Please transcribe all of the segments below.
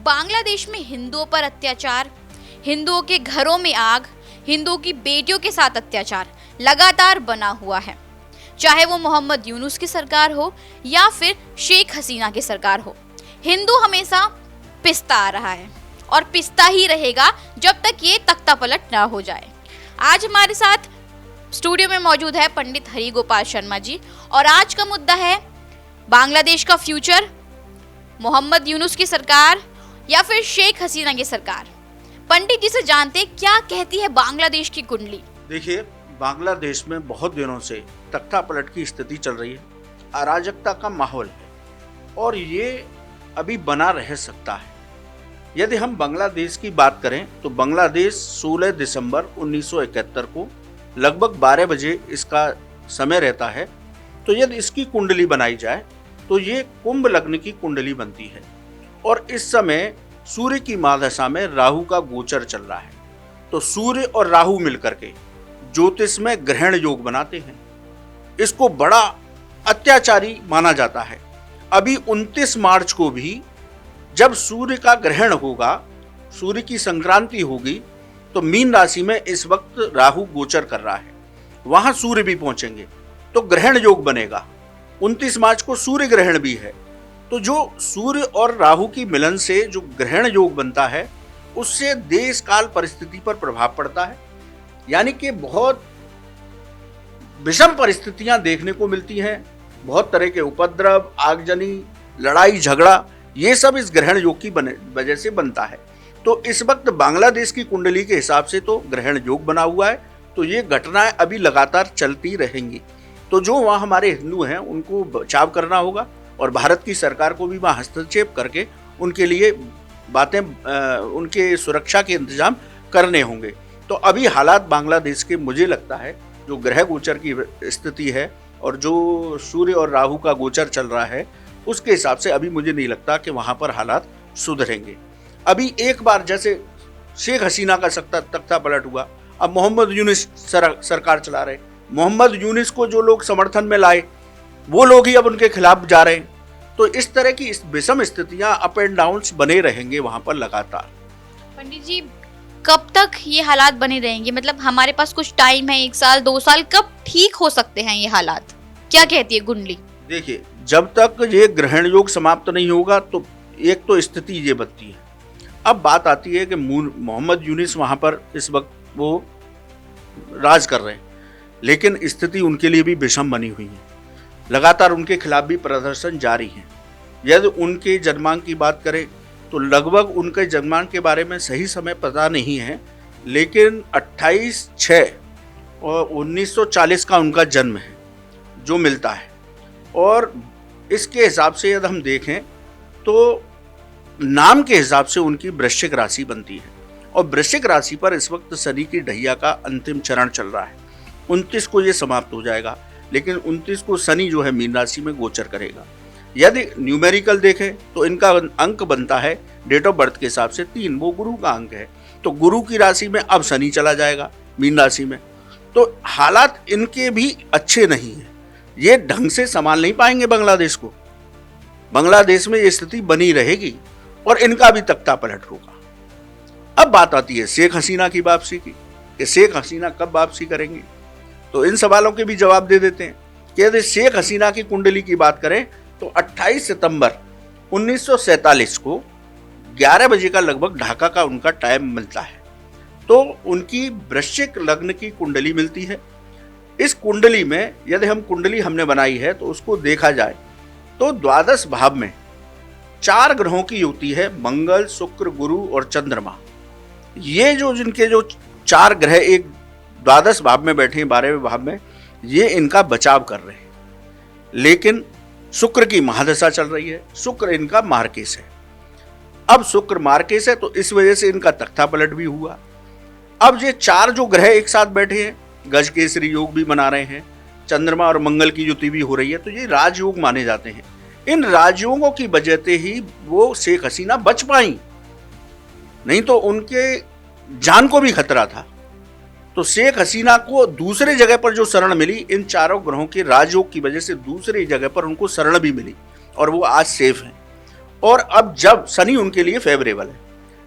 बांग्लादेश में हिंदुओं पर अत्याचार, हिंदुओं के घरों में आग, हिंदुओं की बेटियों के साथ अत्याचार लगातार बना हुआ है। चाहे वो मोहम्मद यूनुस की सरकार हो या फिर शेख हसीना की सरकार हो, हिंदू हमेशा पिसता आ रहा है और पिसता ही रहेगा जब तक ये तख्ता पलट ना हो जाए। आज हमारे साथ स्टूडियो में मौजूद है पंडित हरि गोपाल शर्मा जी और आज का मुद्दा है बांग्लादेश का फ्यूचर, मोहम्मद यूनुस की सरकार या फिर शेख हसीना की सरकार। पंडित जी से जानते क्या कहती है बांग्लादेश की कुंडली। देखिए, बांग्लादेश में बहुत दिनों से तख्ता पलट की स्थिति चल रही है, अराजकता का माहौल है और ये अभी बना रह सकता है। यदि हम बांग्लादेश की बात करें तो बांग्लादेश 16 दिसंबर 1971 को लगभग 12 बजे इसका समय रहता है। तो यदि इसकी कुंडली बनाई जाए तो ये कुंभ लग्न की कुंडली बनती है और इस समय सूर्य की महादशा में राहु का गोचर चल रहा है। तो सूर्य और राहु मिलकर के ज्योतिष में ग्रहण योग बनाते हैं। इसको बड़ा अत्याचारी माना जाता है। अभी 29 मार्च को भी जब सूर्य का ग्रहण होगा, सूर्य की संक्रांति होगी, तो मीन राशि में इस वक्त राहु गोचर कर रहा है, वहां सूर्य भी पहुंचेंगे तो ग्रहण योग बनेगा। 29 मार्च को सूर्य ग्रहण भी है। तो जो सूर्य और राहु की मिलन से जो ग्रहण योग बनता है उससे देश काल परिस्थिति पर प्रभाव पड़ता है, यानी कि बहुत विषम परिस्थितियां देखने को मिलती हैं। बहुत तरह के उपद्रव, आगजनी, लड़ाई झगड़ा, ये सब इस ग्रहण योग की वजह से बनता है। तो इस वक्त बांग्लादेश की कुंडली के हिसाब से तो ग्रहण योग बना हुआ है, तो ये घटनाएं अभी लगातार चलती रहेंगी। तो जो वहाँ हमारे हिंदू हैं उनको बचाव करना होगा और भारत की सरकार को भी वहाँ हस्तक्षेप करके उनके लिए बातें, उनके सुरक्षा के इंतजाम करने होंगे। तो अभी हालात बांग्लादेश के, मुझे लगता है जो ग्रह गोचर की स्थिति है और जो सूर्य और राहु का गोचर चल रहा है उसके हिसाब से अभी मुझे नहीं लगता कि वहाँ पर हालात सुधरेंगे। अभी एक बार जैसे शेख हसीना का तख्ता पलट हुआ, अब मोहम्मद यूनुस सरकार चला रहे। मोहम्मद यूनुस को जो लोग समर्थन में लाए वो लोग ही अब उनके खिलाफ जा रहे हैं। तो इस तरह की विषम स्थितियां, अप एंड डाउन्स बने रहेंगे वहां पर लगातार। पंडित जी, कब तक ये हालात बने रहेंगे? मतलब हमारे पास कुछ टाइम है, 1 साल 2 साल, कब ठीक हो सकते हैं ये हालात? क्या कहती है कुंडली? देखिए, जब तक ये ग्रहण योग समाप्त नहीं होगा तो एक तो स्थिति ये बनती है। अब बात आती है कि मोहम्मद यूनुस वहां पर इस वक्त वो राज कर रहे हैं, लेकिन स्थिति उनके लिए भी विषम बनी हुई है। लगातार उनके खिलाफ भी प्रदर्शन जारी है। यदि उनके जन्मांक की बात करें तो लगभग उनके जन्मांक के बारे में सही समय पता नहीं है, लेकिन 28/6/1940 का उनका जन्म है जो मिलता है। और इसके हिसाब से यदि हम देखें तो नाम के हिसाब से उनकी वृश्चिक राशि बनती है और वृश्चिक राशि पर इस वक्त शनि की ढैया का अंतिम चरण चल रहा है। 29 को ये समाप्त हो जाएगा, लेकिन 29 को शनि जो है मीन राशि में गोचर करेगा। यदि न्यूमेरिकल देखें तो इनका अंक बनता है डेट ऑफ बर्थ के हिसाब से 3, वो गुरु का अंक है। तो गुरु की राशि में अब शनि चला जाएगा मीन राशि में, तो हालात इनके भी अच्छे नहीं है। ये ढंग से संभाल नहीं पाएंगे बांग्लादेश को। बांग्लादेश में ये स्थिति बनी रहेगी और इनका भी तख्ता पलट होगा। अब बात आती है शेख हसीना की वापसी की, कि शेख हसीना कब वापसी करेंगे। तो इन सवालों के भी जवाब दे देते हैं कि यदि शेख हसीना की कुंडली की बात करें तो 28 सितंबर 1947 को 11 बजे का लगभग ढाका का उनका टाइम मिलता है। तो उनकी वृश्चिक लग्न की कुंडली मिलती है। इस कुंडली में यदि हम कुंडली हमने बनाई है तो उसको देखा जाए तो द्वादश भाव में 4 ग्रहों की युति है, मंगल, शुक्र, गुरु और चंद्रमा। ये जो जिनके जो 4 ग्रह एक द्वादश भाव में बैठे हैं, 12वें भाव में, ये इनका बचाव कर रहे हैं। लेकिन शुक्र की महादशा चल रही है, शुक्र इनका मार्केश है। अब शुक्र मार्केश है तो इस वजह से इनका तख्ता पलट भी हुआ। अब ये 4 जो ग्रह एक साथ बैठे हैं, गज केसरी योग भी बना रहे हैं, चंद्रमा और मंगल की युति भी हो रही है, तो ये राजयोग माने जाते हैं। इन राजयोगों की वजह से ही वो शेख हसीना बच पाई, नहीं तो उनके जान को भी खतरा था। तो शेख हसीना को दूसरे जगह पर जो शरण मिली, इन 4 ग्रहों के राजयोग की वजह से दूसरी जगह पर उनको शरण भी मिली और वो आज सेफ हैं। और अब जब शनि उनके लिए फेवरेबल है,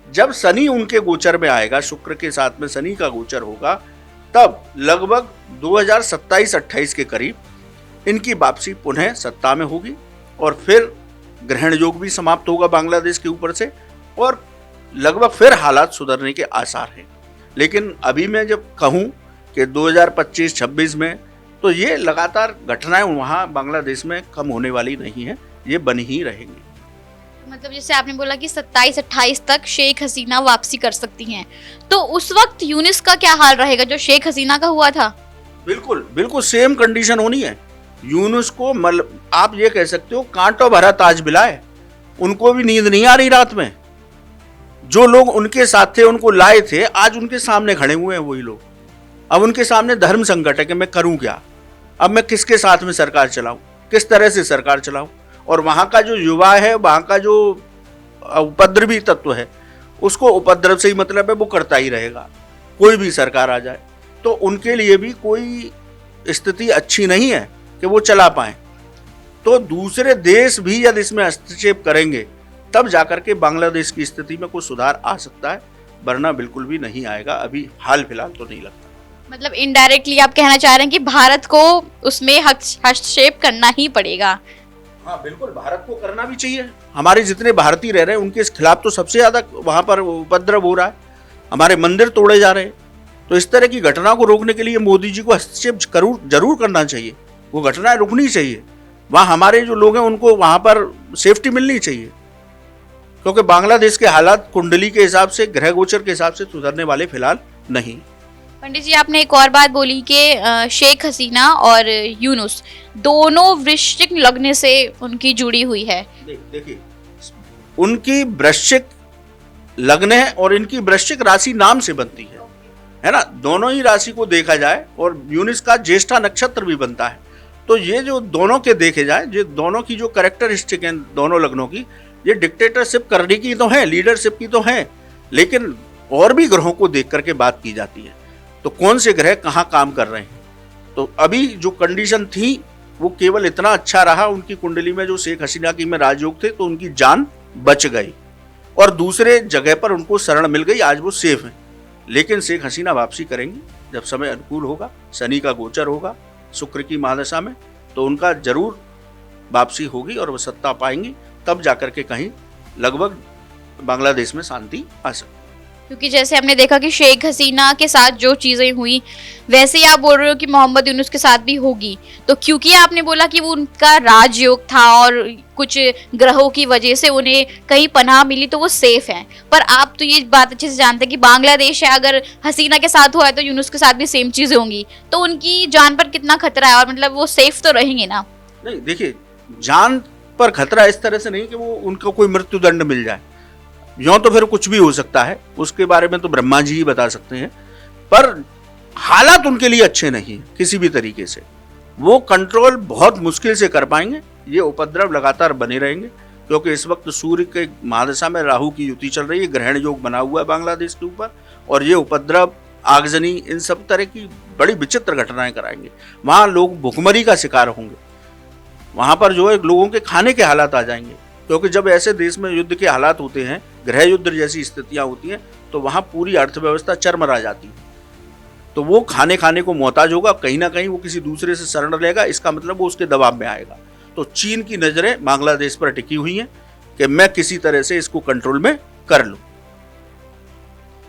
जब शनि उनके गोचर में आएगा, शुक्र के साथ में शनि का गोचर होगा, तब लगभग 2027-28 के करीब इनकी वापसी पुनः सत्ता में होगी और फिर ग्रहण योग भी समाप्त होगा बांग्लादेश के ऊपर से और लगभग फिर हालात सुधरने के आसार हैं। लेकिन अभी मैं जब कहूँ कि 2025-26 में, तो ये लगातार घटनाएं वहाँ बांग्लादेश में कम होने वाली नहीं है, ये बन ही रहेंगी। मतलब जैसे आपने बोला कि 27-28 तक शेख हसीना वापसी कर सकती हैं, तो उस वक्त यूनिस का क्या हाल रहेगा जो शेख हसीना का हुआ था? बिल्कुल बिल्कुल सेम कंडीशन होनी है। यूनुस को आप ये कह सकते हो कांटों भरा ताज मिलाए, उनको भी नींद नहीं आ रही रात में। जो लोग उनके साथ थे, उनको लाए थे, आज उनके सामने खड़े हुए हैं वही लोग। अब उनके सामने धर्म संकट है कि मैं करूं क्या, अब मैं किसके साथ में सरकार चलाऊं, किस तरह से सरकार चलाऊं। और वहां का जो युवा है, वहां का जो उपद्रवी तत्व है, उसको उपद्रव से ही मतलब है, वो करता ही रहेगा कोई भी सरकार आ जाए। तो उनके लिए भी कोई स्थिति अच्छी नहीं है कि वो चला पाए। तो दूसरे देश भी यदि इसमें हस्तक्षेप करेंगे तब जाकर के बांग्लादेश की स्थिति में कुछ सुधार आ सकता है, वरना बिल्कुल भी नहीं आएगा। अभी हाल फिलहाल तो नहीं लगता। मतलब इनडायरेक्टली आप कहना चाह रहे हैं कि भारत को उसमें हस्तक्षेप करना ही पड़ेगा? हाँ बिल्कुल, भारत को करना भी चाहिए। हमारे जितने भारतीय रह रहे हैं उनके खिलाफ तो सबसे ज्यादा वहां पर उपद्रव हो रहा है, हमारे मंदिर तोड़े जा रहे हैं। तो इस तरह की घटना को रोकने के लिए मोदी जी को हस्तक्षेप जरूर करना चाहिए, वो घटनाएं रुकनी चाहिए। वहाँ हमारे जो लोग हैं उनको वहाँ पर सेफ्टी मिलनी चाहिए, क्योंकि बांग्लादेश के हालात कुंडली के हिसाब से, ग्रह गोचर के हिसाब से सुधरने वाले फिलहाल नहीं। पंडित जी, आपने एक और बात बोली कि शेख हसीना और यूनुस दोनों वृश्चिक लग्न से उनकी जुड़ी हुई है। देखिए, उनकी वृश्चिक लग्न है और इनकी वृश्चिक राशि नाम से बनती है ना। दोनों ही राशि को देखा जाए और यूनुस का ज्येष्ठा नक्षत्र भी बनता है। तो ये जो दोनों के देखे जाए, ये दोनों की जो कैरेक्टरिस्टिक हैं दोनों लग्नों की, ये डिक्टेटरशिप करने की तो है, लीडरशिप की तो है, लेकिन और भी ग्रहों को देख करके बात की जाती है। तो कौन से ग्रह कहाँ काम कर रहे हैं। तो अभी जो कंडीशन थी वो केवल इतना अच्छा रहा उनकी कुंडली में, जो शेख हसीना की में राजयोग थे, तो उनकी जान बच गई और दूसरे जगह पर उनको शरण मिल गई, आज वो सेफ हैं। लेकिन शेख हसीना वापसी करेंगी जब समय अनुकूल होगा, शनि का गोचर होगा शुक्र की महादशा में, तो उनका जरूर वापसी होगी और वो सत्ता पाएंगी, तब जाकर के कहीं लगभग बांग्लादेश में शांति आ सकती। क्योंकि जैसे हमने देखा कि शेख हसीना के साथ जो चीज़ें हुई, वैसे ही आप बोल रहे हो कि मोहम्मद यूनुस के साथ भी होगी। तो क्योंकि आपने बोला कि वो उनका राजयोग था और कुछ ग्रहों की वजह से उन्हें कहीं पनाह मिली तो वो सेफ हैं, पर आप तो ये बात अच्छे से जानते हैं कि बांग्लादेश है, अगर हसीना के साथ हुआ है तो यूनुस के साथ भी सेम चीज़ें होंगी, तो उनकी जान पर कितना खतरा है, और मतलब वो सेफ तो रहेंगे ना? नहीं, देखिए, जान पर खतरा इस तरह से नहीं कि वो उनको कोई मृत्यु दंड मिल जाए, यूं तो फिर कुछ भी हो सकता है, उसके बारे में तो ब्रह्मा जी ही बता सकते हैं। पर हालात उनके लिए अच्छे नहीं है किसी भी तरीके से, वो कंट्रोल बहुत मुश्किल से कर पाएंगे। ये उपद्रव लगातार बने रहेंगे, क्योंकि इस वक्त सूर्य के महादशा में राहु की युति चल रही है, ग्रहण योग बना हुआ है बांग्लादेश के ऊपर, और ये उपद्रव, आगजनी, इन सब तरह की बड़ी विचित्र घटनाएं कराएंगे। वहाँ लोग भुखमरी का शिकार होंगे, वहाँ पर जो है लोगों के खाने के हालात आ जाएंगे, क्योंकि जब ऐसे देश में युद्ध के हालात होते हैं, गृह युद्ध जैसी स्थितियां होती हैं, तो वहाँ पूरी अर्थव्यवस्था चरमरा जाती है। तो वो खाने को मोहताज होगा, कहीं ना कहीं वो किसी दूसरे से शरण लेगा, इसका मतलब वो उसके दबाव में आएगा। तो चीन की नजरें बांग्लादेश पर टिकी हुई हैं कि मैं किसी तरह से इसको कंट्रोल में कर लूं।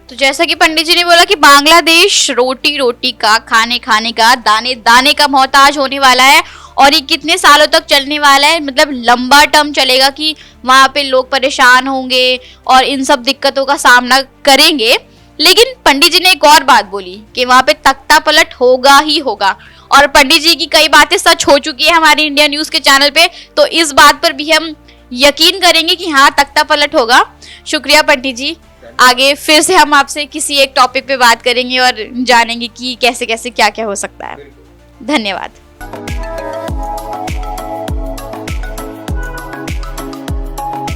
तो जैसा कि पंडित जी ने बोला कि बांग्लादेश रोटी का, खाने का, दाने का मोहताज होने वाला है, और ये कितने सालों तक चलने वाला है, मतलब लंबा टर्म चलेगा कि वहाँ पे लोग परेशान होंगे और इन सब दिक्कतों का सामना करेंगे। लेकिन पंडित जी ने एक और बात बोली कि वहाँ पे तख्ता पलट होगा ही होगा, और पंडित जी की कई बातें सच हो चुकी है हमारी इंडिया न्यूज के चैनल पे, तो इस बात पर भी हम यकीन करेंगे कि हाँ, तख्ता पलट होगा। शुक्रिया पंडित जी, आगे फिर से हम आपसे किसी एक टॉपिक पे बात करेंगे और जानेंगे कि कैसे कैसे क्या क्या हो सकता है। धन्यवाद।